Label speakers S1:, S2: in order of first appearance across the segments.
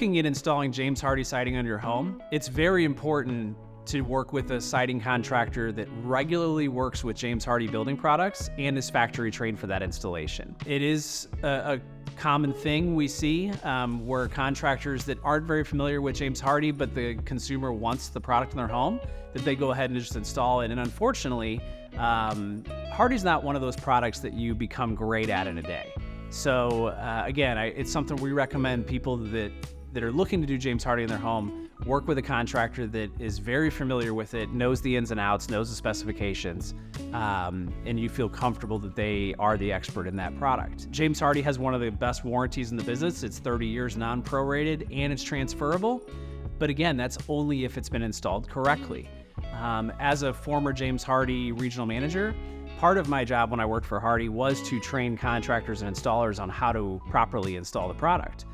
S1: looking at installing James Hardie siding on your home, it's very important to work with a siding contractor that regularly works with James Hardie building products and is factory trained for that installation. It is a common thing we see where contractors that aren't very familiar with James Hardie, but the consumer wants the product in their home, that they go ahead and just install it. And unfortunately, Hardie's not one of those products that you become great at in a day. So again, it's something we recommend people that are looking to do James Hardie in their home work with a contractor that is very familiar with it, knows the ins and outs, knows the specifications, and you feel comfortable that they are the expert in that product. James Hardie has one of the best warranties in the business. It's 30 years non-prorated and it's transferable. But again, that's only if it's been installed correctly. As a former James Hardie regional manager, part of my job when I worked for Hardie was to train contractors and installers on how to properly install the product.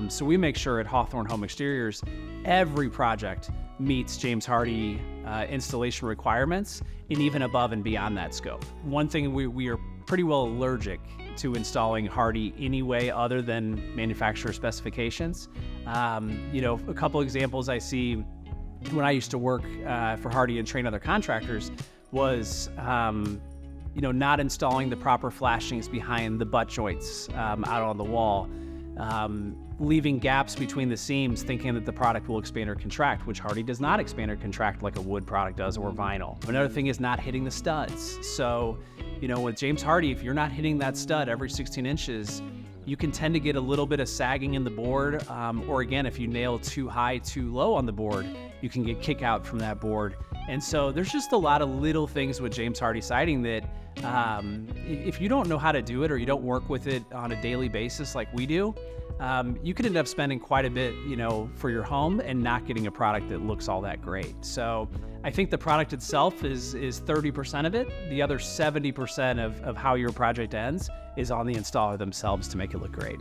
S1: So we make sure at Hawthorn Home Exteriors, every project meets James Hardie installation requirements and even above and beyond that scope. One thing we are pretty well allergic to installing Hardie anyway other than manufacturer specifications. A couple examples I see when I used to work for Hardie and train other contractors was not installing the proper flashings behind the butt joints out on the wall, leaving gaps between the seams thinking that the product will expand or contract, which Hardie does not expand or contract like a wood product does or vinyl. Another thing is not hitting the studs. So, with James Hardie, if you're not hitting that stud every 16 inches, you can tend to get a little bit of sagging in the board, or again, if you nail too high, too low on the board, you can get kick out from that board. And so there's just a lot of little things with James Hardie siding that if you don't know how to do it or you don't work with it on a daily basis like we do, you could end up spending quite a bit, for your home and not getting a product that looks all that great. So I think the product itself is 30% of it. The other 70% of how your project ends is on the installer themselves to make it look great.